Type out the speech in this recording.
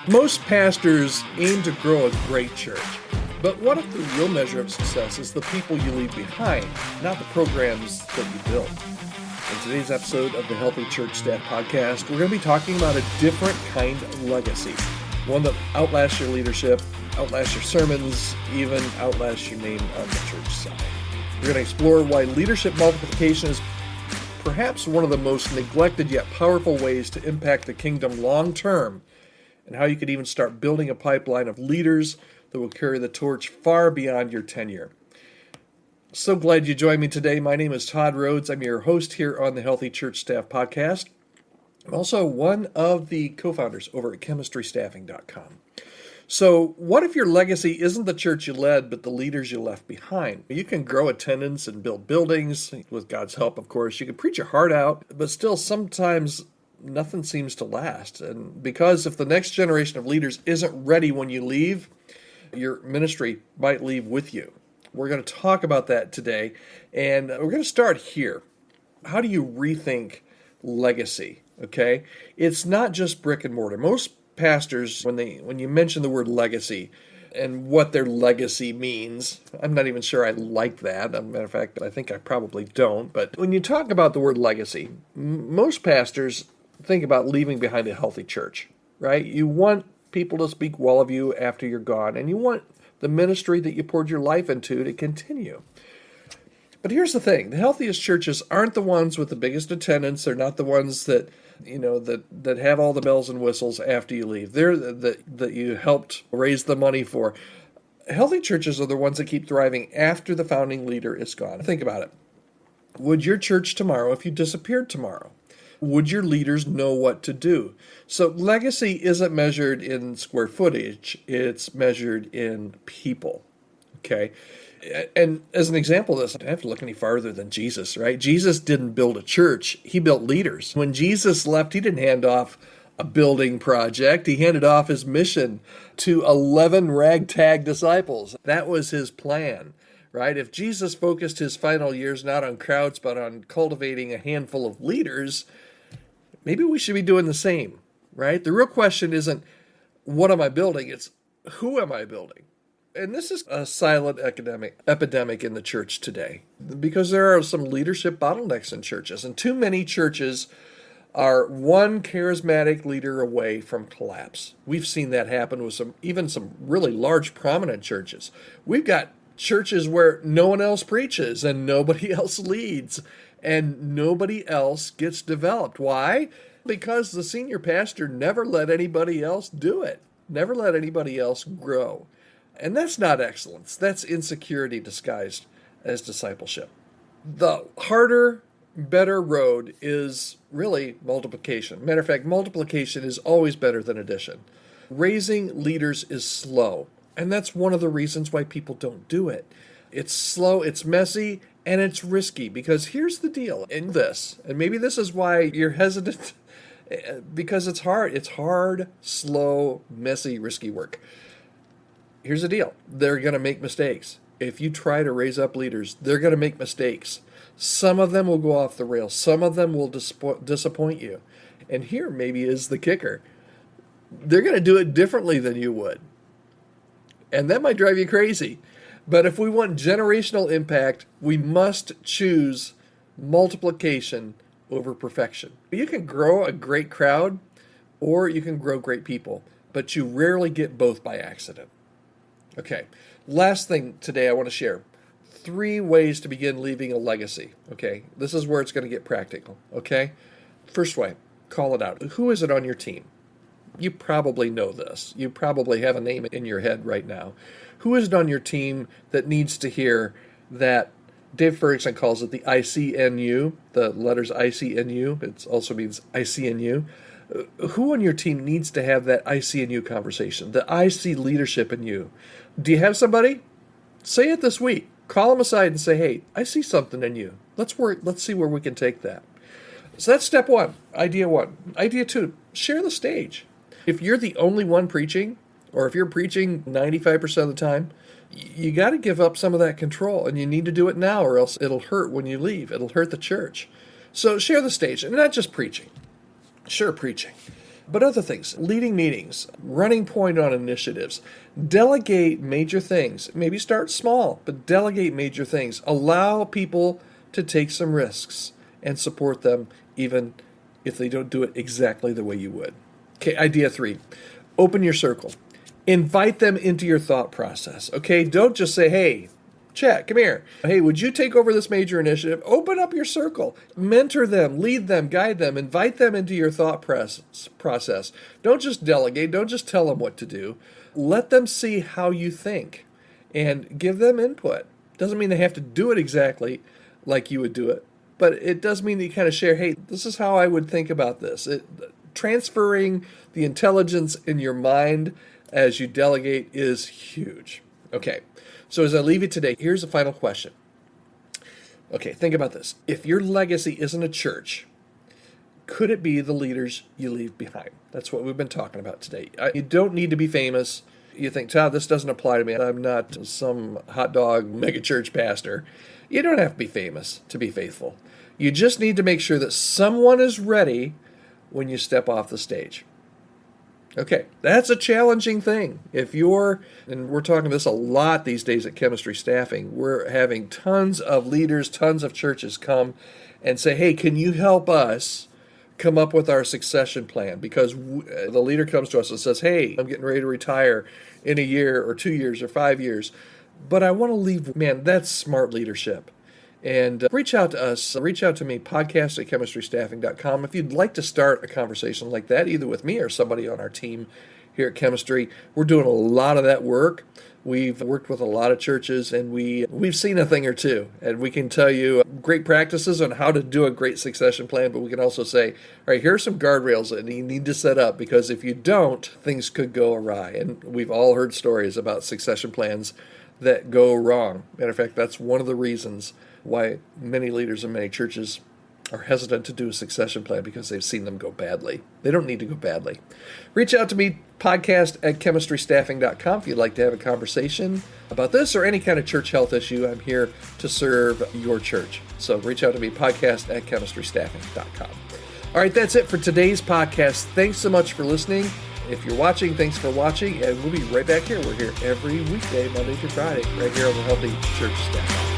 Most pastors aim to grow a great church. But what if the real measure of success is the people you leave behind, not the programs that you build? In today's episode of the Healthy Church Staff Podcast, we're going to be talking about a different kind of legacy. One that outlasts your leadership, outlasts your sermons, even outlasts your name on the church side. We're going to explore why leadership multiplication is perhaps one of the most neglected yet powerful ways to impact the kingdom long term, and how you could even start building a pipeline of leaders that will carry the torch far beyond your tenure. So glad you joined me today. My name is Todd Rhodes. I'm your host here on the Healthy Church Staff Podcast. I'm also one of the co-founders over at chemistrystaffing.com. So what if your legacy isn't the church you led, but the leaders you left behind? You can grow attendance and build buildings, with God's help, of course. You can preach your heart out, but still sometimes nothing seems to last. And because if the next generation of leaders isn't ready when you leave, your ministry might leave with you. We're going to talk about that today, and we're going to start here. How do you rethink legacy? Okay, it's not just brick and mortar. Most pastors, when you mention the word legacy and what their legacy means, I'm not even sure I like that. As a matter of fact, I think I probably don't. But when you talk about the word legacy, most pastors think about leaving behind a healthy church, right? You want people to speak well of you after you're gone, and you want the ministry that you poured your life into to continue. But here's the thing. The healthiest churches aren't the ones with the biggest attendance. They're not the ones that have all the bells and whistles after you leave. They're that you helped raise the money for. Healthy churches are the ones that keep thriving after the founding leader is gone. Think about it. Would your church tomorrow, if you disappeared tomorrow, would your leaders know what to do? So legacy isn't measured in square footage. It's measured in people. Okay? And as an example of this, I don't have to look any farther than Jesus, right? Jesus didn't build a church. He built leaders. When Jesus left, he didn't hand off a building project. He handed off his mission to 11 ragtag disciples. That was his plan, right? If Jesus focused his final years not on crowds, but on cultivating a handful of leaders, maybe we should be doing the same, right? The real question isn't, what am I building? It's, who am I building? And this is a silent epidemic in the church today, because there are some leadership bottlenecks in churches, and too many churches are one charismatic leader away from collapse. We've seen that happen with some really large prominent churches. We've got churches where no one else preaches and nobody else leads and nobody else gets developed. Why? Because the senior pastor never let anybody else do it, never let anybody else grow. And that's not excellence. That's insecurity disguised as discipleship. The harder, better road is really multiplication. Matter of fact, multiplication is always better than addition. Raising leaders is slow, and that's one of the reasons why people don't do it. It's slow, it's messy, and it's risky, because here's the deal in this, and maybe this is why you're hesitant, because it's hard. It's hard, slow, messy, risky work. Here's the deal. They're going to make mistakes. If you try to raise up leaders, they're going to make mistakes. Some of them will go off the rails. Some of them will disappoint you. And here maybe is the kicker. They're going to do it differently than you would. And that might drive you crazy. But if we want generational impact, we must choose multiplication over perfection. You can grow a great crowd, or you can grow great people, but you rarely get both by accident. Okay, last thing today I want to share. 3 ways to begin leaving a legacy. Okay, this is where it's going to get practical. Okay, first way, call it out. Who is it on your team? You probably know this. You probably have a name in your head right now. Who is it on your team that needs to hear that? Dave Ferguson calls it the ICNU, the letters ICNU. It also means ICNU. Who on your team needs to have that ICNU conversation? The I see leadership in you. Do you have somebody? Say it this week. Call them aside and say, hey, I see something in you. Let's work. Let's see where we can take that. So that's step 1, idea 1. Idea 2, share the stage. If you're the only one preaching, or if you're preaching 95% of the time, you got to give up some of that control, and you need to do it now, or else it'll hurt when you leave. It'll hurt the church. So share the stage, and not just preaching. Sure, preaching. But other things, leading meetings, running point on initiatives, delegate major things. Maybe start small, but delegate major things. Allow people to take some risks and support them even if they don't do it exactly the way you would. Okay, idea 3, open your circle. Invite them into your thought process. Okay, don't just say, hey, Chet, come here. Hey, would you take over this major initiative? Open up your circle. Mentor them, lead them, guide them, invite them into your thought process. Don't just delegate. Don't just tell them what to do. Let them see how you think and give them input. Doesn't mean they have to do it exactly like you would do it, but it does mean that you kind of share, hey, this is how I would think about this. Transferring the intelligence in your mind as you delegate is huge. Okay. So as I leave you today, here's a final question. Okay, think about this. If your legacy isn't a church, could it be the leaders you leave behind? That's what we've been talking about today. You don't need to be famous. You think, Todd, this doesn't apply to me. I'm not some hot dog mega church pastor. You don't have to be famous to be faithful. You just need to make sure that someone is ready when you step off the stage. Okay, that's a challenging thing. And we're talking this a lot these days at Chemistry Staffing, we're having tons of leaders, tons of churches come and say, hey, can you help us come up with our succession plan? Because the leader comes to us and says, hey, I'm getting ready to retire in a year or 2 years or 5 years, but I want to leave. Man, that's smart leadership. And reach out to us. Reach out to me, podcast@chemistrystaffing.com. If you'd like to start a conversation like that, either with me or somebody on our team here at Chemistry. We're doing a lot of that work. We've worked with a lot of churches, and we've seen a thing or two. And we can tell you great practices on how to do a great succession plan, but we can also say, all right, here are some guardrails that you need to set up, because if you don't, things could go awry. And we've all heard stories about succession plans that go wrong. Matter of fact, that's one of the reasons why many leaders in many churches are hesitant to do a succession plan, because they've seen them go badly. They don't need to go badly. Reach out to me, podcast@chemistrystaffing.com, if you'd like to have a conversation about this or any kind of church health issue. I'm here to serve your church. So reach out to me, podcast@chemistrystaffing.com. All right, that's it for today's podcast. Thanks so much for listening. If you're watching, thanks for watching, and we'll be right back here. We're here every weekday, Monday through Friday, right here on the Healthy Church Staff.